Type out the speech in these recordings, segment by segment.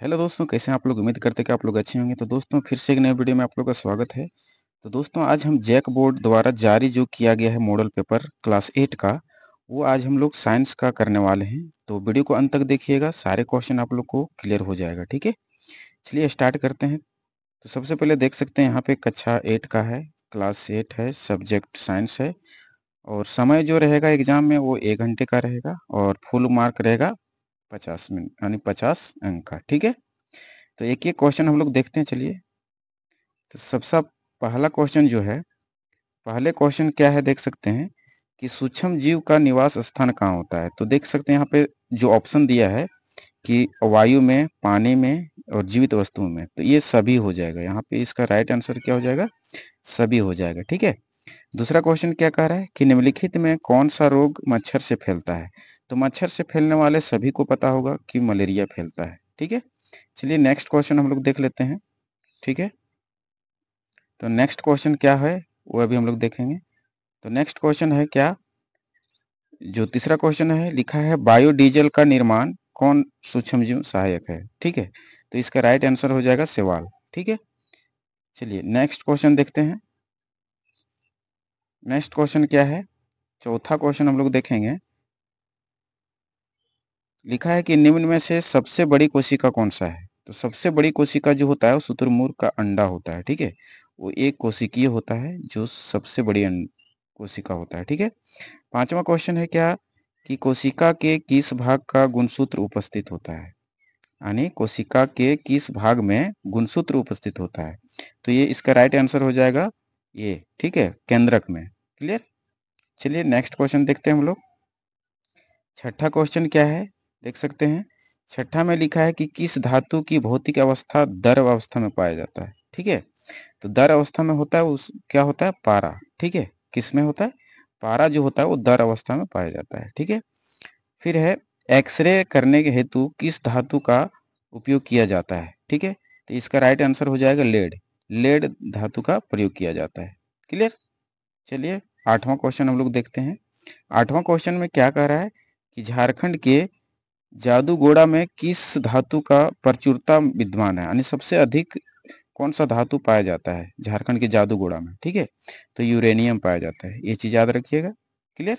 Hello दोस्तों, कैसे हैं आप लोग। उम्मीद करते हैं कि आप लोग अच्छे होंगे। तो दोस्तों, फिर से एक नए वीडियो में आप लोग का स्वागत है। तो दोस्तों, आज हम जैक बोर्ड द्वारा जारी जो किया गया है मॉडल पेपर क्लास 8 का, वो आज हम लोग साइंस का करने वाले हैं। तो वीडियो को अंत तक देखिएगा, सारे क्वेश्चन आप लोग को क्लियर हो जाएगा। ठीक है, चलिए स्टार्ट करते हैं। तो सबसे पहले देख सकते हैं यहाँ पे कक्षा 8 का है, क्लास 8 है, सब्जेक्ट साइंस है। और समय जो रहेगा एग्जाम में वो 1 घंटे का रहेगा और फुल मार्क रहेगा 50 मिनट यानी 50 अंक का। ठीक है, तो एक एक क्वेश्चन हम लोग देखते हैं। चलिए, तो सबसे पहला क्वेश्चन जो है, पहले क्वेश्चन क्या है देख सकते हैं कि सूक्ष्म जीव का निवास स्थान कहाँ होता है। तो देख सकते हैं यहाँ पे जो ऑप्शन दिया है कि वायु में, पानी में और जीवित वस्तुओं में, तो ये सभी हो जाएगा। यहाँ पे इसका राइट आंसर क्या हो जाएगा, सभी हो जाएगा। ठीक है, दूसरा क्वेश्चन क्या कह रहा है कि निम्नलिखित में कौन सा रोग मच्छर से फैलता है। तो मच्छर से फैलने वाले सभी को पता होगा कि मलेरिया फैलता है। ठीक है, चलिए नेक्स्ट क्वेश्चन हम लोग देख लेते हैं। ठीक है, तो नेक्स्ट क्वेश्चन क्या है वो अभी हम लोग देखेंगे। तो नेक्स्ट क्वेश्चन है क्या, जो तीसरा क्वेश्चन है, लिखा है बायोडीजल का निर्माण कौन सूक्ष्मजीव सहायक है। ठीक है, तो इसका राइट आंसर हो जाएगा शैवाल। ठीक है, चलिए नेक्स्ट क्वेश्चन देखते हैं। नेक्स्ट क्वेश्चन क्या है, चौथा क्वेश्चन हम लोग देखेंगे। लिखा है कि निम्न में से सबसे बड़ी कोशिका कौन सा है। तो सबसे बड़ी कोशिका जो होता है वो शुतुरमुर्ग का अंडा होता है। ठीक है, वो एक कोशिकीय होता है जो सबसे बड़ी कोशिका होता है। ठीक है, पांचवा क्वेश्चन है क्या कि कोशिका के किस भाग का गुणसूत्र उपस्थित होता है, यानी कोशिका के किस भाग में गुणसूत्र उपस्थित होता है। तो ये इसका राइट आंसर हो जाएगा ये। ठीक है, केंद्रक में। क्लियर, चलिए नेक्स्ट क्वेश्चन देखते हैं हम लोग। छठा क्वेश्चन क्या है देख सकते हैं। छठा में लिखा है कि किस धातु की भौतिक अवस्था द्रव अवस्था में पाया जाता है। ठीक है, तो द्रव अवस्था में होता है उस क्या होता है, पारा। ठीक है, किस में होता है, पारा जो होता है वो द्रव अवस्था में पाया जाता है। ठीक है, फिर है एक्सरे करने के हेतु किस धातु का उपयोग किया जाता है। ठीक है, तो इसका राइट आंसर हो जाएगा लेड। लेड धातु का प्रयोग किया जाता है। क्लियर, चलिए आठवां क्वेश्चन हम लोग देखते हैं। आठवां क्वेश्चन में क्या कह रहा है कि झारखंड के जादूगोड़ा में किस धातु का प्रचुरता विद्यमान है, यानी सबसे अधिक कौन सा धातु पाया जाता है झारखंड के जादूगोड़ा में। ठीक है, तो यूरेनियम पाया जाता है, ये चीज याद रखिएगा। क्लियर,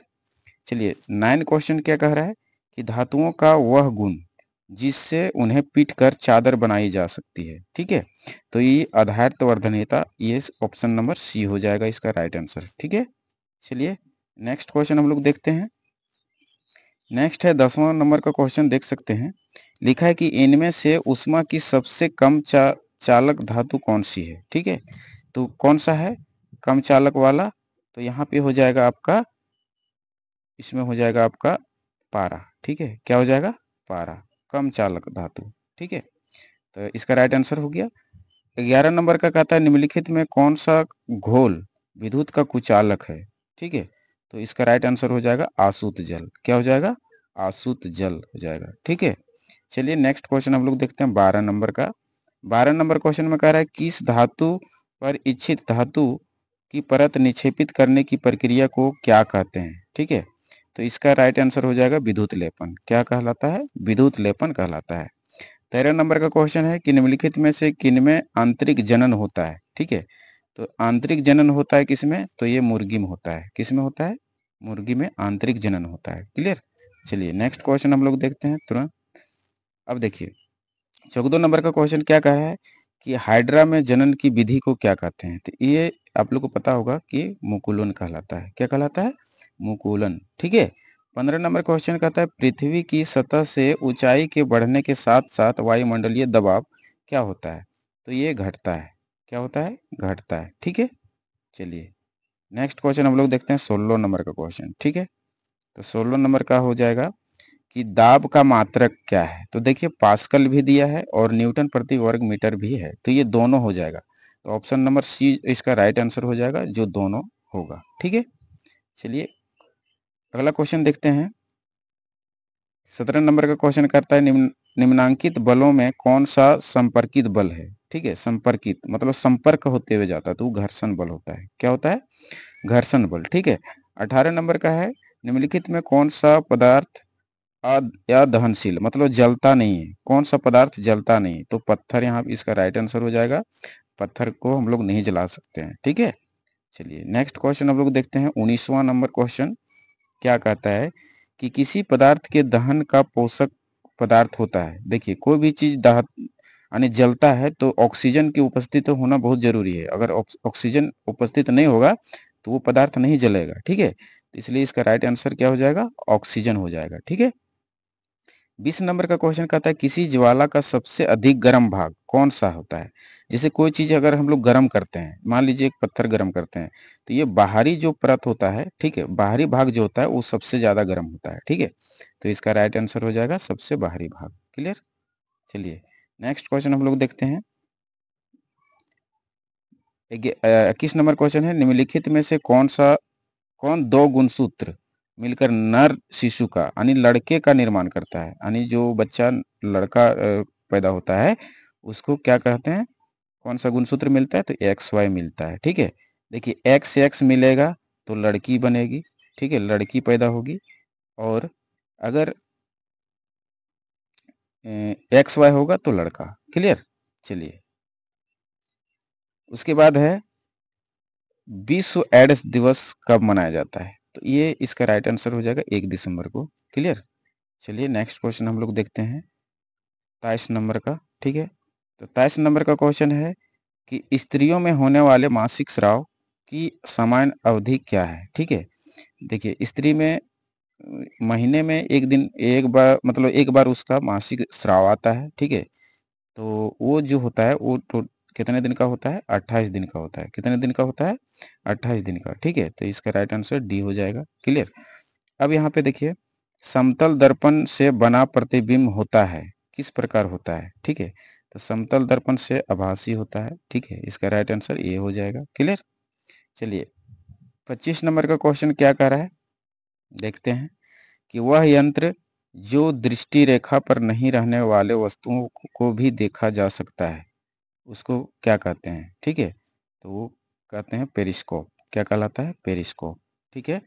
चलिए नाइन क्वेश्चन क्या कह रहा है कि धातुओं का वह गुण जिससे उन्हें पीट कर चादर बनाई जा सकती है। ठीक है, तो ये आधारित वर्धनीयता, ये ऑप्शन नंबर सी हो जाएगा इसका राइट आंसर। ठीक है, चलिए नेक्स्ट क्वेश्चन हम लोग देखते हैं। नेक्स्ट है 10वां नंबर का क्वेश्चन देख सकते हैं। लिखा है कि इनमें से उष्मा की सबसे कम चालक धातु कौन सी है। ठीक है, तो कौन सा है कम चालक वाला, तो यहाँ पे हो जाएगा आपका, इसमें हो जाएगा आपका पारा। ठीक है, क्या हो जाएगा, पारा, कम चालक धातु। ठीक है, तो इसका राइट आंसर हो गया। 11 नंबर का कहता है निम्नलिखित में कौन सा घोल विद्युत का कुचालक है। ठीक है, तो इसका राइट आंसर हो जाएगा आसूत जल। क्या हो जाएगा, आसूत जल हो जाएगा। ठीक है, चलिए नेक्स्ट क्वेश्चन हम लोग देखते हैं 12 नंबर का। 12 नंबर क्वेश्चन में कह रहा है किस धातु पर इच्छित धातु की परत निक्षेपित करने की प्रक्रिया को क्या कहते हैं। ठीक है, तो इसका राइट आंसर हो जाएगा विद्युत लेपन। क्या कहलाता है, विद्युत लेपन कहलाता है। 13 नंबर का क्वेश्चन है कि निम्नलिखित में से किनमें आंतरिक जनन होता है। ठीक है, तो आंतरिक जनन होता है किसमें, तो ये मुर्गी में होता है। किसमें होता है, मुर्गी में आंतरिक जनन होता है। क्लियर, चलिए नेक्स्ट क्वेश्चन हम लोग देखते हैं तुरंत। अब देखिए 14 नंबर का क्वेश्चन क्या कह रहा है कि हाइड्रा में जनन की विधि को क्या कहते हैं। तो ये आप लोग को पता होगा कि मुकुलन कहलाता है। क्या कहलाता है, मुकुलन। ठीक है, 15 नंबर क्वेश्चन कहता है पृथ्वी की सतह से ऊंचाई के बढ़ने के साथ साथ वायुमंडलीय दबाव क्या होता है। तो ये घटता है। क्या होता है, घटता है। ठीक है, चलिए नेक्स्ट क्वेश्चन हम लोग देखते हैं 16 नंबर का क्वेश्चन। ठीक है, तो 16 नंबर का हो जाएगा कि दाब का मात्रक क्या है। तो देखिए पास्कल भी दिया है और न्यूटन प्रति वर्ग मीटर भी है, तो ये दोनों हो जाएगा। तो ऑप्शन नंबर सी इसका राइट आंसर हो जाएगा, जो दोनों होगा। ठीक है, चलिए अगला क्वेश्चन देखते हैं। 17 नंबर का क्वेश्चन करता है निम्नांकित बलों में कौन सा संपर्कित बल है। ठीक है, संपर्कित मतलब संपर्क होते हुए जाता है, तो वो घर्षण बल होता है। क्या होता है, घर्षण बल। ठीक है, 18 नंबर का है निम्नलिखित में कौन सा पदार्थ या दहनशील, मतलब जलता नहीं है। कौन सा पदार्थ जलता नहीं? तो पत्थर यहाँ इसका राइट आंसर हो जाएगा। पत्थर को हम लोग नहीं जला सकते हैं, ठीक है। चलिए नेक्स्ट क्वेश्चन हम लोग देखते हैं। 19वां नंबर क्वेश्चन क्या कहता है कि किसी पदार्थ के दहन का पोषक पदार्थ होता है। देखिए कोई भी चीज दह यानी जलता है तो ऑक्सीजन की उपस्थित होना बहुत जरूरी है। अगर ऑक्सीजन उपस्थित नहीं होगा तो वो पदार्थ नहीं जलेगा, ठीक है। तो इसलिए इसका राइट आंसर क्या हो जाएगा? ऑक्सीजन हो जाएगा, ठीक है। 20 नंबर का क्वेश्चन कहता है किसी ज्वाला का सबसे अधिक गर्म भाग कौन सा होता है? जैसे कोई चीज अगर हम लोग गर्म करते हैं, मान लीजिए एक पत्थर गर्म करते हैं, तो ये बाहरी जो परत होता है, ठीक है, बाहरी भाग जो होता है वो सबसे ज्यादा गर्म होता है, ठीक है। तो इसका राइट आंसर हो जाएगा सबसे बाहरी भाग। क्लियर। चलिए नेक्स्ट क्वेश्चन हम लोग देखते हैं। 21 नंबर क्वेश्चन है निम्नलिखित में से कौन दो गुणसूत्र मिलकर नर शिशु का यानी लड़के का निर्माण करता है? यानी जो बच्चा लड़का पैदा होता है उसको क्या कहते हैं? कौन सा गुणसूत्र मिलता है? तो एक्स वाई मिलता है, ठीक है। देखिए एक्स एक्स मिलेगा तो लड़की बनेगी, ठीक है, लड़की पैदा होगी। और अगर एक्स वाई होगा तो लड़का। क्लियर। चलिए उसके बाद है विश्व एड्स दिवस कब मनाया जाता है? तो ये इसका राइट आंसर हो जाएगा 1 दिसंबर को। क्लियर। चलिए नेक्स्ट क्वेश्चन हम लोग देखते हैं 23 नंबर का, ठीक है। तो 23 नंबर का क्वेश्चन है कि स्त्रियों में होने वाले मासिक स्राव की सामान्य अवधि क्या है? ठीक है। देखिए स्त्री में महीने में एक बार मतलब एक बार उसका मासिक स्राव आता है, ठीक है। तो वो जो होता है वो तो कितने दिन का होता है? 28 दिन का होता है। कितने दिन का होता है? 28 दिन का, ठीक है। तो इसका राइट आंसर डी हो जाएगा। क्लियर। अब यहाँ पे देखिए समतल दर्पण से बना प्रतिबिंब होता है, किस प्रकार होता है? ठीक है। तो समतल दर्पण से आभासी होता है, ठीक है। इसका राइट आंसर ए हो जाएगा। क्लियर। चलिए 25 नंबर का क्वेश्चन क्या कह रहा है देखते हैं कि वह यंत्र जो दृष्टि रेखा पर नहीं रहने वाले वस्तुओं को भी देखा जा सकता है उसको क्या कहते हैं? ठीक है। तो वो कहते हैं पेरिस्कोप। क्या कहलाता है? पेरिस्कोप, ठीक है।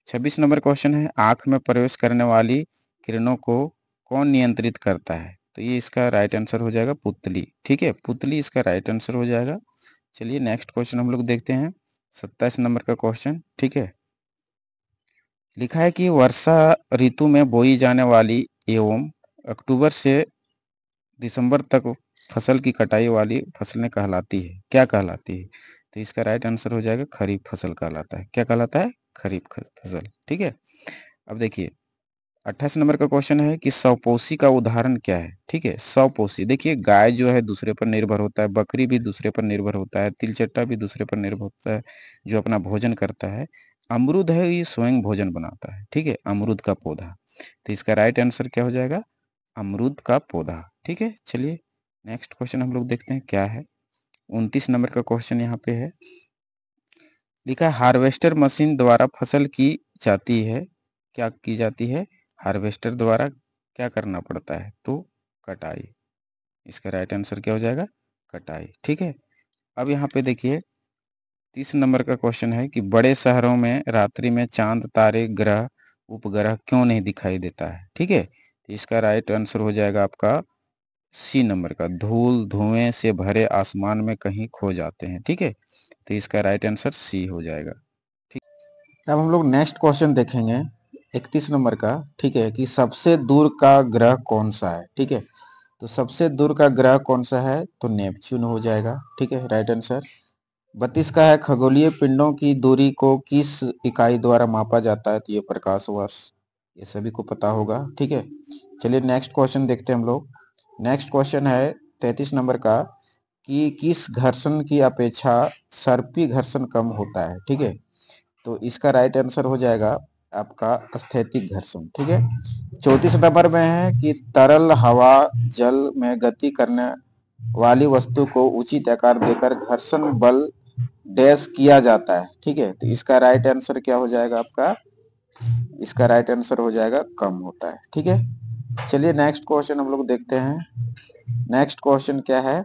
26 नंबर क्वेश्चन है आंख में प्रवेश करने वाली किरणों को कौन नियंत्रित करता है? तो ये इसका राइट आंसर हो जाएगा पुतली, ठीक है। पुतली इसका राइट आंसर हो जाएगा। चलिए नेक्स्ट क्वेश्चन हम लोग देखते हैं 27 नंबर का क्वेश्चन, ठीक है। लिखा है कि वर्षा ऋतु में बोई जाने वाली एवं अक्टूबर से दिसंबर तक फसल की कटाई वाली फसलें कहलाती है, क्या कहलाती है? तो इसका राइट आंसर हो जाएगा खरीफ फसल कहलाता है। क्या कहलाता है? खरीफ फसल, ठीक है। अब देखिए 28 नंबर का क्वेश्चन है कि स्वपोषी का उदाहरण क्या है? ठीक है। स्वपोषी देखिए गाय जो है दूसरे पर निर्भर होता है, बकरी भी दूसरे पर निर्भर होता है, तिलचट्टा भी दूसरे पर निर्भर होता है जो अपना भोजन करता है। अमरूद है ये स्वयं भोजन बनाता है, ठीक है, अमरूद का पौधा। तो इसका राइट आंसर क्या हो जाएगा? अमरूद का पौधा, ठीक है। चलिए नेक्स्ट क्वेश्चन हम लोग देखते हैं क्या है। 29 नंबर का क्वेश्चन यहाँ पे है लिखा है हार्वेस्टर मशीन द्वारा फसल की जाती है, क्या की जाती है? हार्वेस्टर द्वारा क्या करना पड़ता है? तो कटाई। इसका राइट आंसर क्या हो जाएगा? कटाई, ठीक है। अब यहाँ पे देखिए 30 नंबर का क्वेश्चन है कि बड़े शहरों में रात्रि में चांद तारे ग्रह उपग्रह क्यों नहीं दिखाई देता है? ठीक है। तो इसका राइट आंसर हो जाएगा आपका सी नंबर का धूल धुएं से भरे आसमान में कहीं खो जाते हैं, ठीक है। तो इसका राइट आंसर सी हो जाएगा, ठीक। अब हम लोग नेक्स्ट क्वेश्चन देखेंगे 31 नंबर का, ठीक है, कि सबसे दूर का ग्रह कौन सा है? ठीक है। तो सबसे दूर का ग्रह कौन सा है? तो नेपच्यून हो जाएगा, ठीक है, राइट आंसर। 32 का है खगोलीय पिंडों की दूरी को किस इकाई द्वारा मापा जाता है? तो ये प्रकाश वर्ष, ये सभी को पता होगा, ठीक है। चलिए नेक्स्ट क्वेश्चन देखते हैं हम लोग। नेक्स्ट क्वेश्चन है 33 नंबर का कि किस घर्षण की अपेक्षा सर्पी घर्षण कम होता है? ठीक है। तो इसका राइट आंसर हो जाएगा आपका स्थैतिक घर्षण, ठीक है। 34 नंबर में है कि तरल हवा जल में गति करने वाली वस्तु को उचित आकार देकर घर्षण बल डैश किया जाता है, ठीक है। तो इसका राइट आंसर क्या हो जाएगा आपका? इसका राइट आंसर हो जाएगा कम होता है, ठीक है। चलिए नेक्स्ट क्वेश्चन हम लोग देखते हैं। नेक्स्ट क्वेश्चन क्या है?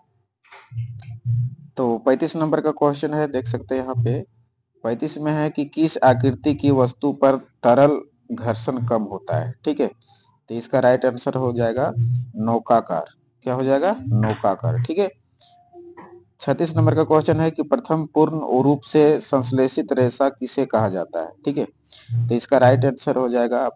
तो 35 नंबर का क्वेश्चन है, देख सकते हैं यहाँ पे 35 में है कि किस आकृति की वस्तु पर तरल घर्षण कम होता है? ठीक है। तो इसका राइट आंसर हो जाएगा नौकाकार। क्या हो जाएगा? नौकाकार। ठीक है। 36 नंबर का क्वेश्चन है कि प्रथम पूर्ण रूप से संश्लेषित रेशा किसे कहा जाता है? ठीक है। तो इसका राइट आंसर हो जाएगा